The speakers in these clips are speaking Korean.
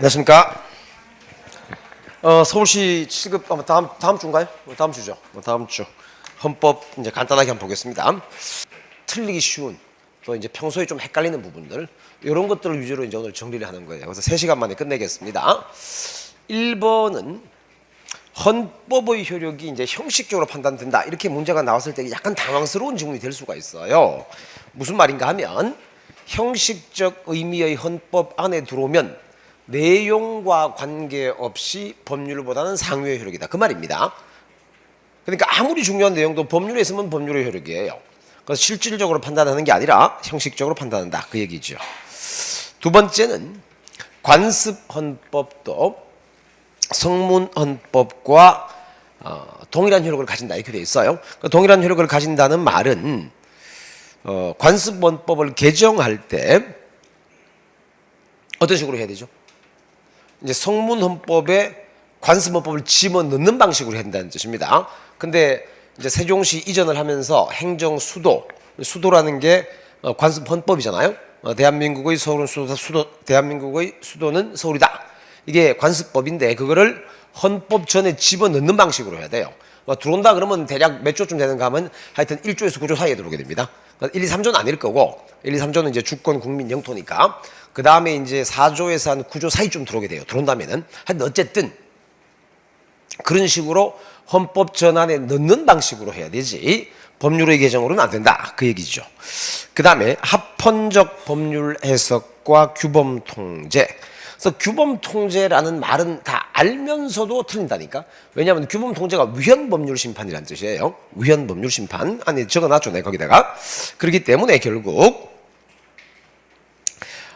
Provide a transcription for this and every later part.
안녕하십니까. 서울시 7급 아마 다음 주인가요? 다음 주죠. 다음 주 헌법 이제 간단하게 한번 보겠습니다. 틀리기 쉬운 또 이제 평소에 좀 헷갈리는 부분들 이런 것들을 위주로 이제 오늘 정리를 하는 거예요. 그래서 3시간 만에 끝내겠습니다. 1번은 헌법의 효력이 이제 형식적으로 판단된다. 이렇게 문제가 나왔을 때 약간 당황스러운 질문이 될 수가 있어요. 무슨 말인가 하면 형식적 의미의 헌법 안에 들어오면 내용과 관계없이 법률보다는 상위의 효력이다. 그 말입니다. 그러니까 아무리 중요한 내용도 법률에 있으면 법률의 효력이에요. 그래서 실질적으로 판단하는 게 아니라 형식적으로 판단한다. 그 얘기죠. 두 번째는 관습헌법도 성문헌법과 동일한 효력을 가진다. 이렇게 되어 있어요. 동일한 효력을 가진다는 말은 관습헌법을 개정할 때 어떤 식으로 해야 되죠? 이제 성문헌법에 관습헌법을 집어넣는 방식으로 해야 된다는 뜻입니다. 근데 이제 세종시 이전을 하면서 수도라는 게 관습헌법이잖아요. 대한민국의 서울은 대한민국의 수도는 서울이다. 이게 관습법인데 그거를 헌법 전에 집어넣는 방식으로 해야 돼요. 들어온다 그러면 대략 몇 조쯤 되는가 하면 하여튼 1조에서 9조 사이에 들어오게 됩니다. 1, 2, 3조는 아닐 거고 1, 2, 3조는 이제 주권, 국민, 영토니까 그 다음에 이제 4조에서 한 9조 사이쯤 들어오게 돼요. 들어온다면은 하여튼 어쨌든 그런 식으로 헌법 전환에 넣는 방식으로 해야 되지 법률의 개정으로는 안 된다. 그 얘기죠. 그 다음에 합헌적 법률 해석과 규범 통제. 그래서 규범 통제라는 말은 다 알면서도 틀린다니까. 왜냐하면 규범 통제가 위헌 법률 심판이라는 뜻이에요. 위헌 법률 심판 안에 적어놨죠, 내 거기다가. 그렇기 때문에 결국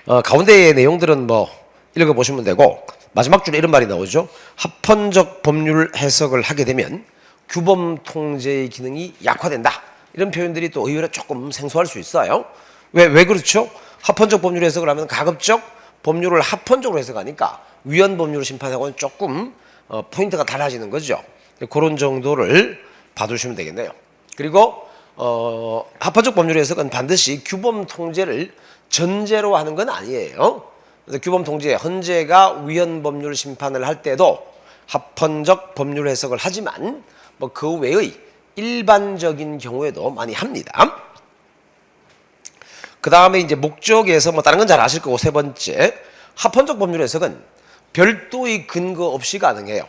가운데의 내용들은 뭐 읽어보시면 되고 마지막 줄에 이런 말이 나오죠. 합헌적 법률 해석을 하게 되면 규범 통제의 기능이 약화된다. 이런 표현들이 또 의외로 조금 생소할 수 있어요. 왜 그렇죠? 합헌적 법률 해석을 하면 가급적 법률을 합헌적으로 해석하니까 위헌 법률 심판하고는 조금 포인트가 달라지는 거죠. 그런 정도를 봐두시면 되겠네요. 그리고 합헌적 법률 해석은 반드시 규범 통제를 전제로 하는 건 아니에요. 그래서 규범 통제, 헌재가 위헌 법률 심판을 할 때도 합헌적 법률 해석을 하지만 뭐 그 외의 일반적인 경우에도 많이 합니다. 그 다음에 이제 목적에서 뭐 다른 건 잘 아실 거고 세 번째 합헌적 법률 해석은 별도의 근거 없이 가능해요.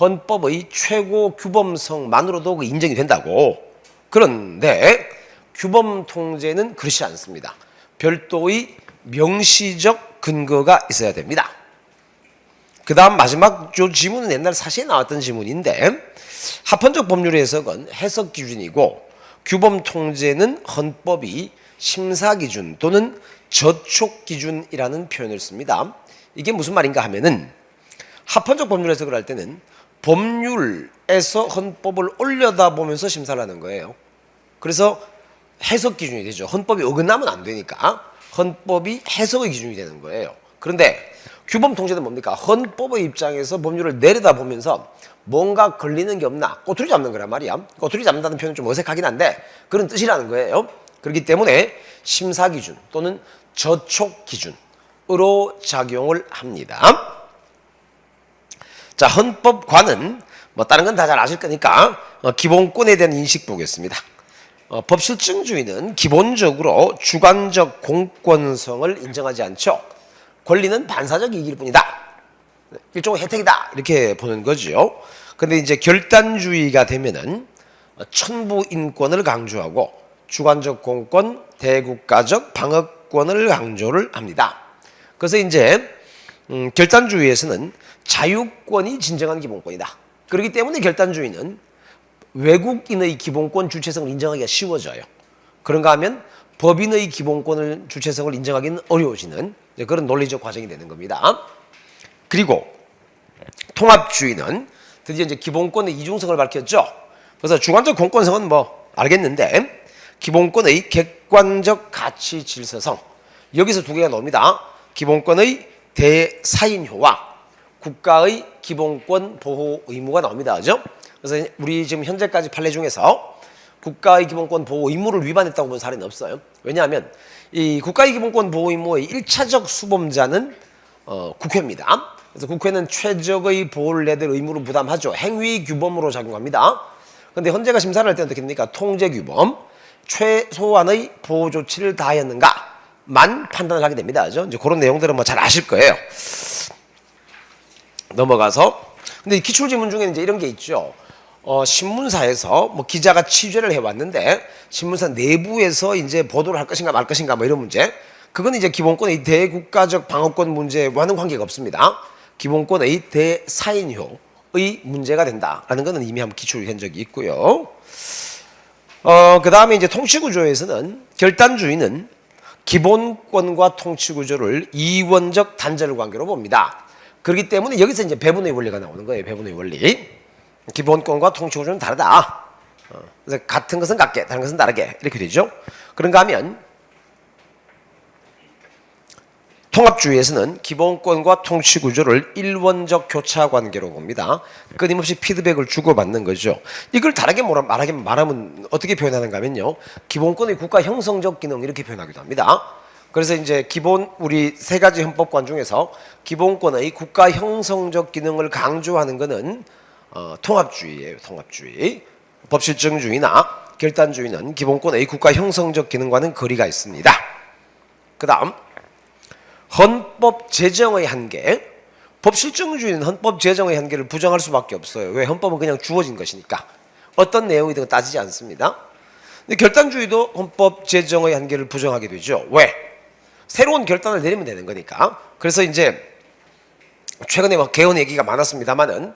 헌법의 최고 규범성만으로도 그 인정이 된다고. 그런데 규범 통제는 그렇지 않습니다. 별도의 명시적 근거가 있어야 됩니다. 그 다음 마지막 질문은 옛날 사시에 나왔던 질문인데 합헌적 법률 해석은 해석 기준이고 규범 통제는 헌법이 심사 기준 또는 저촉 기준이라는 표현을 씁니다. 이게 무슨 말인가 하면은 합헌적 법률 해석을 할 때는 법률에서 헌법을 올려다보면서 심사를 하는 거예요. 그래서 해석 기준이 되죠. 헌법이 어긋나면 안 되니까 헌법이 해석의 기준이 되는 거예요. 그런데 규범 통제는 뭡니까? 헌법의 입장에서 법률을 내려다보면서 뭔가 걸리는 게 없나 꼬투리 잡는 거란 말이야. 꼬투리 잡는다는 표현은 좀 어색하긴 한데 그런 뜻이라는 거예요. 그렇기 때문에 심사 기준 또는 저촉 기준으로 작용을 합니다. 자, 헌법관은 뭐 다른 건 다 잘 아실 거니까 기본권에 대한 인식 보겠습니다. 법실증주의는 기본적으로 주관적 공권성을 인정하지 않죠. 권리는 반사적 이익일 뿐이다. 일종의 혜택이다. 이렇게 보는 거죠. 근데 이제 결단주의가 되면은 천부 인권을 강조하고 주관적 공권, 대국가적 방어권을 강조를 합니다. 그래서 이제 결단주의에서는 자유권이 진정한 기본권이다. 그렇기 때문에 결단주의는 외국인의 기본권 주체성을 인정하기가 쉬워져요. 그런가 하면 법인의 기본권을 주체성을 인정하기는 어려워지는 그런 논리적 과정이 되는 겁니다. 그리고 통합주의는 드디어 이제 기본권의 이중성을 밝혔죠. 그래서 주관적 공권성은 뭐 알겠는데 기본권의 객관적 가치 질서성 여기서 두 개가 나옵니다. 기본권의 대사인효와 국가의 기본권 보호 의무가 나옵니다. 그죠? 그래서 우리 지금 현재까지 판례 중에서 국가의 기본권 보호 의무를 위반했다고 본 사례는 없어요. 왜냐하면 이 국가의 기본권 보호 의무의 1차적 수범자는 국회입니다. 그래서 국회는 최적의 보호를 내들 의무를 부담하죠. 행위 규범으로 작용합니다. 그런데 헌재가 심사를 할 때 어떻게 됩니까? 통제 규범, 최소한의 보호 조치를 다하였는가만 판단을 하게 됩니다. 그죠? 이제 그런 내용들은 뭐 잘 아실 거예요. 넘어가서. 근데 기출 지문 중에는 이제 이런 게 있죠. 신문사에서 뭐 기자가 취재를 해왔는데 신문사 내부에서 이제 보도를 할 것인가 말 것인가 뭐 이런 문제. 그건 이제 기본권의 대국가적 방어권 문제와는 관계가 없습니다. 기본권의 대사인효의 문제가 된다라는 것은 이미 한번 기출한 적이 있고요. 그 다음에 이제 통치구조에서는 결단주의는 기본권과 통치구조를 이원적 단절 관계로 봅니다. 그렇기 때문에 여기서 이제 배분의 원리가 나오는 거예요. 배분의 원리. 기본권과 통치구조는 다르다. 그래서 같은 것은 같게, 다른 것은 다르게 이렇게 되죠. 그런가 하면 통합주의에서는 기본권과 통치구조를 일원적 교차 관계로 봅니다. 끊임없이 피드백을 주고받는 거죠. 이걸 다르게 말하면 어떻게 표현하는가 하면요. 기본권의 국가 형성적 기능 이렇게 표현하기도 합니다. 그래서 이제 우리 세 가지 헌법관 중에서 기본권의 국가 형성적 기능을 강조하는 것은 통합주의예요. 통합주의. 법실정주의나 결단주의는 기본권의 국가 형성적 기능과는 거리가 있습니다. 그 다음 헌법 제정의 한계. 법실정주의는 헌법 제정의 한계를 부정할 수밖에 없어요. 왜? 헌법은 그냥 주어진 것이니까 어떤 내용이든 따지지 않습니다. 근데 결단주의도 헌법 제정의 한계를 부정하게 되죠. 왜? 새로운 결단을 내리면 되는 거니까. 그래서 이제 최근에 막 개헌 얘기가 많았습니다만은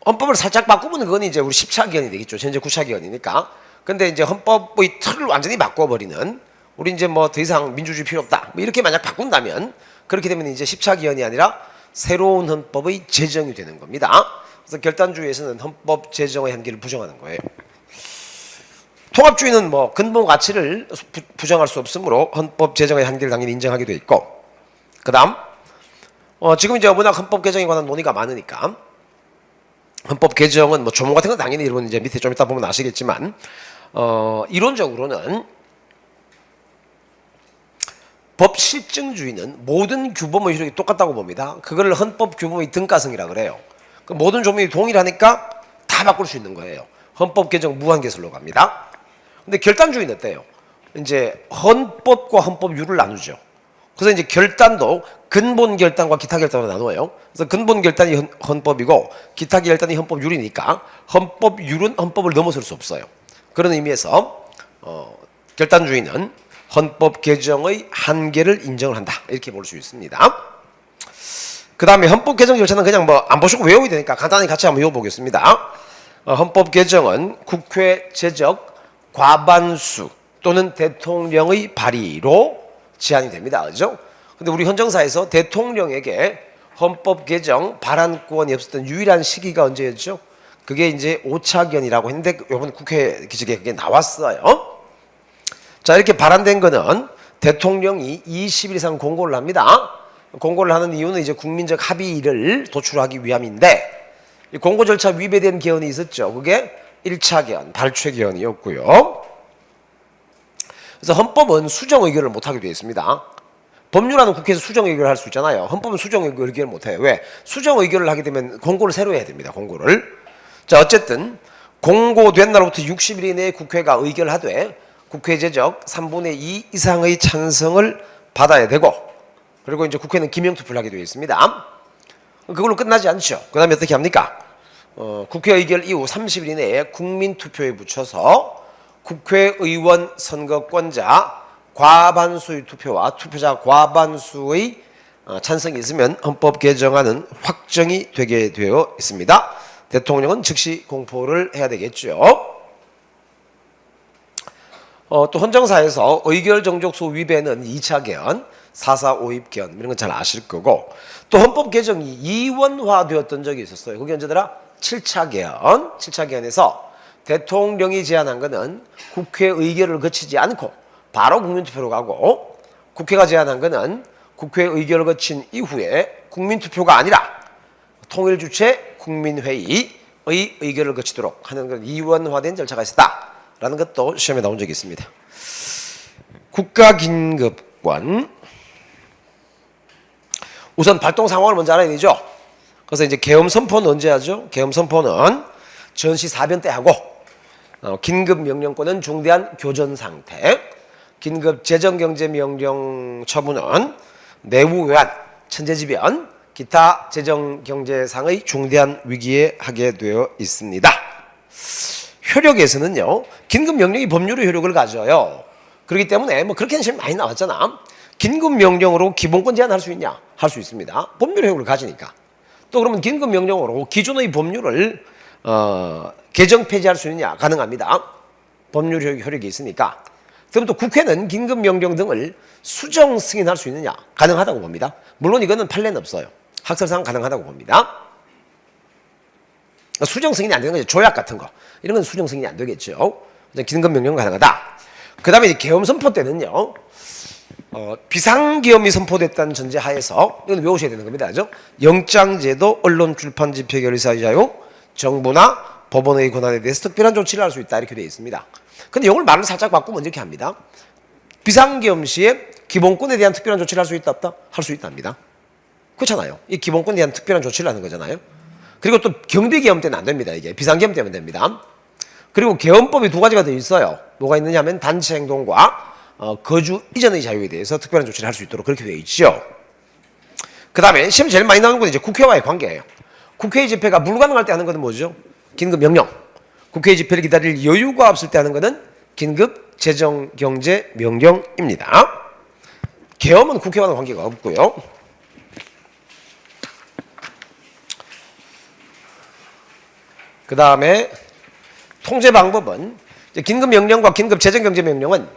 헌법을 살짝 바꾸면 그건 이제 우리 10차 개헌이 되겠죠. 현재 9차 개헌이니까. 근데 이제 헌법의 틀을 완전히 바꿔버리는, 우리 이제 뭐 더 이상 민주주의 필요 없다, 뭐 이렇게 만약 바꾼다면, 그렇게 되면 이제 10차 개헌이 아니라 새로운 헌법의 제정이 되는 겁니다. 그래서 결단주의에서는 헌법 제정의 한계를 부정하는 거예요. 통합주의는 뭐 근본 가치를 부정할 수 없으므로 헌법 제정의 한계를 당연히 인정하게 돼 있고, 그 다음 지금 이제 워낙 헌법 개정에 관한 논의가 많으니까 헌법 개정은 뭐 조문 같은 건 당연히 여러분 이제 밑에 좀 이따 보면 아시겠지만 이론적으로는 법 실증주의는 모든 규범의 효력이 똑같다고 봅니다. 그걸 헌법 규범의 등가성이라 그래요. 그 모든 조문이 동일하니까 다 바꿀 수 있는 거예요. 헌법 개정 무한개설로 갑니다. 근데 결단주의는 어때요? 이제 헌법과 헌법유를 나누죠. 그래서 이제 결단도 근본 결단과 기타 결단으로 나누어요. 그래서 근본 결단이 헌법이고 기타 결단이 헌법유리니까 헌법유는 헌법을 넘어설 수 없어요. 그런 의미에서 결단주의는 헌법 개정의 한계를 인정을 한다, 이렇게 볼 수 있습니다. 그 다음에 헌법 개정 절차는 그냥 뭐 안 보시고 외워야 되니까 간단히 같이 한번 외워보겠습니다. 헌법 개정은 국회 제적 과반수 또는 대통령의 발의로 제한이 됩니다. 그죠? 근데 우리 헌정사에서 대통령에게 헌법 개정 발안권이 없었던 유일한 시기가 언제였죠? 그게 이제 5차 개헌이라고 했는데 이번 국회 기적에 그게 나왔어요. 자, 이렇게 발안된 거는 대통령이 20일 이상 공고를 합니다. 공고를 하는 이유는 이제 국민적 합의를 도출하기 위함인데, 이 공고 절차 위배된 개헌이 있었죠. 그게 1차 개헌, 발췌 개헌이었고요. 그래서 헌법은 수정 의결을 못하게 되어 있습니다. 법률안은 국회에서 수정 의결을 할 수 있잖아요. 헌법은 수정 의결을 못해요. 왜? 수정 의결을 하게 되면 공고를 새로 해야 됩니다. 공고를. 자, 어쨌든 공고된 날부터 60일 이내에 국회가 의결하되 국회 제적 3분의 2 이상의 찬성을 받아야 되고, 그리고 이제 국회는 기명투표를 하게 되어 있습니다. 그걸로 끝나지 않죠. 그 다음에 어떻게 합니까? 국회 의결 이후 30일 이내에 국민투표에 붙여서 국회의원 선거권자 과반수의 투표와 투표자 과반수의 찬성이 있으면 헌법 개정안은 확정이 되게 되어 있습니다. 대통령은 즉시 공포를 해야 되겠죠. 또 헌정사에서 의결 정족수 위배는 2차 개헌, 4.4 오입 개헌 이런 건 잘 아실 거고, 또 헌법 개정이 이원화되었던 적이 있었어요. 그게 언제더라? 7차 개헌. 7차 개헌에서 대통령이 제안한 거는 국회 의결을 거치지 않고 바로 국민투표로 가고, 국회가 제안한 거는 국회 의결을 거친 이후에 국민투표가 아니라 통일주체 국민회의의 의결을 거치도록 하는 건 이원화된 절차가 있었다라는 것도 시험에 나온 적이 있습니다. 국가긴급관. 우선 발동 상황을 먼저 알아야 되죠. 그래서 이제 계엄 선포는 언제 하죠? 계엄 선포는 전시 사변 때 하고, 긴급 명령권은 중대한 교전 상태, 긴급 재정경제명령 처분은 내무외환, 천재지변, 기타 재정경제상의 중대한 위기에 하게 되어 있습니다. 효력에서는요, 긴급명령이 법률의 효력을 가져요. 그렇기 때문에 뭐 그렇게는 지금 많이 나왔잖아. 긴급명령으로 기본권 제한할 수 있냐? 할 수 있습니다. 법률의 효력을 가지니까. 또 그러면 긴급명령으로 기존의 법률을 개정 폐지할 수 있느냐? 가능합니다. 법률 효력이 있으니까. 그럼 또 국회는 긴급명령 등을 수정 승인할 수 있느냐? 가능하다고 봅니다. 물론 이거는 판례는 없어요. 학설상 가능하다고 봅니다. 수정 승인이 안 되는 거죠. 조약 같은 거. 이런 건 수정 승인이 안 되겠죠. 긴급명령은 가능하다. 그 다음에 계엄 선포 때는요, 비상계엄이 선포됐다는 전제 하에서, 이건 외우셔야 되는 겁니다. 그죠? 영장제도, 언론, 출판, 집회, 결의사의 자유, 정부나 법원의 권한에 대해서 특별한 조치를 할 수 있다. 이렇게 되어 있습니다. 근데 이걸 말을 살짝 바꾸면 이렇게 합니다. 비상계엄 시에 기본권에 대한 특별한 조치를 할 수 있다, 없다? 할 수 있답니다. 그렇잖아요. 이 기본권에 대한 특별한 조치를 하는 거잖아요. 그리고 또 경비계엄 때는 안 됩니다. 이게 비상계엄 때면 됩니다. 그리고 계엄법이 두 가지가 더 있어요. 뭐가 있느냐 하면 단체 행동과 거주 이전의 자유에 대해서 특별한 조치를 할 수 있도록 그렇게 되어 있죠. 그 다음에 시험 제일 많이 나오는 건 이제 국회와의 관계예요. 국회의 집회가 불가능할 때 하는 것은 뭐죠? 긴급명령. 국회의 집회를 기다릴 여유가 없을 때 하는 것은 긴급 재정경제명령입니다. 계엄은 국회와는 관계가 없고요. 그 다음에 통제 방법은 긴급명령과 긴급재정경제명령은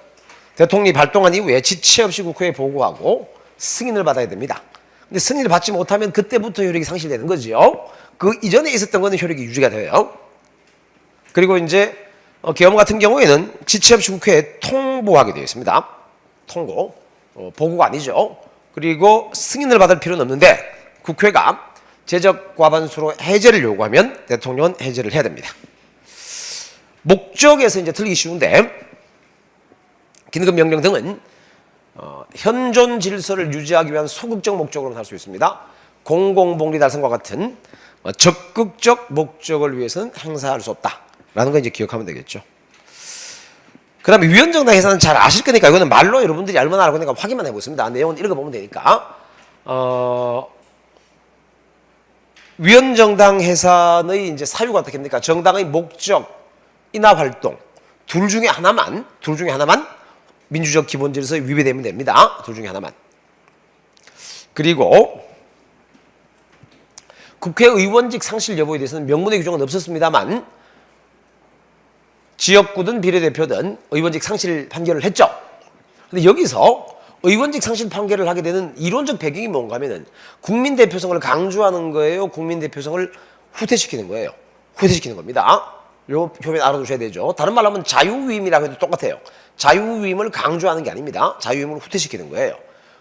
대통령이 발동한 이후에 지체 없이 국회에 보고하고 승인을 받아야 됩니다. 근데 승인을 받지 못하면 그때부터 효력이 상실되는 거죠. 그 이전에 있었던 거는 효력이 유지가 돼요. 그리고 이제 계엄 같은 경우에는 지체 없이 국회에 통보하게 되어 있습니다. 통고, 보고가 아니죠. 그리고 승인을 받을 필요는 없는데 국회가 제적 과반수로 해제를 요구하면 대통령은 해제를 해야 됩니다. 목적에서 이제 틀리기 쉬운데 긴급명령 등은 현존 질서를 유지하기 위한 소극적 목적으로 할 수 있습니다. 공공복리 달성과 같은 적극적 목적을 위해서는 행사할 수 없다라는 거 이제 기억하면 되겠죠. 그 다음에 위헌정당 해산은 잘 아실 거니까 이거는 말로 여러분들이 얼마나 알고 있는가 확인만 해보겠습니다. 내용은 읽어보면 되니까. 위헌정당 해산의 이제 사유가 어떻게 됩니까? 정당의 목적이나 활동 둘 중에 하나만 민주적 기본 질서에 위배되면 됩니다. 둘 중에 하나만. 그리고 국회의원직 상실 여부에 대해서는 명문의 규정은 없었습니다만 지역구든 비례대표든 의원직 상실 판결을 했죠. 근데 여기서 의원직 상실 판결을 하게 되는 이론적 배경이 뭔가 하면은 국민대표성을 강조하는 거예요? 국민대표성을 후퇴시키는 거예요? 후퇴시키는 겁니다. 요 표현 알아두셔야 되죠. 다른 말로 하면 자유위임이라고 해도 똑같아요. 자유위임을 강조하는 게 아닙니다. 자유위임을 후퇴시키는 거예요.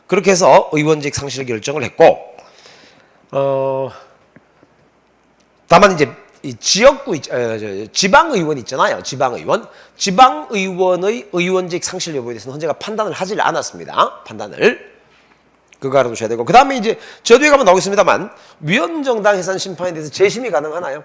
그렇게 해서 의원직 상실 결정을 했고, 다만 이제 이 지역구, 지방의원 있잖아요. 지방의원의 의원직 상실 여부에 대해서는 헌재가 판단을 하질 않았습니다. 판단을. 그거 알아두셔야 되고. 그 다음에 이제 저 뒤에 가면 나오겠습니다만, 위헌정당 해산 심판에 대해서 재심이 가능하나요?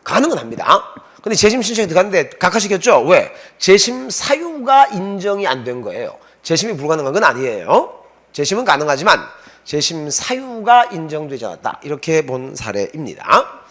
가능은 합니다. 근데 재심 신청이 들어갔는데 각하시켰죠? 왜? 재심 사유가 인정이 안 된 거예요. 재심이 불가능한 건 아니에요. 재심은 가능하지만 재심 사유가 인정되지 않았다. 이렇게 본 사례입니다.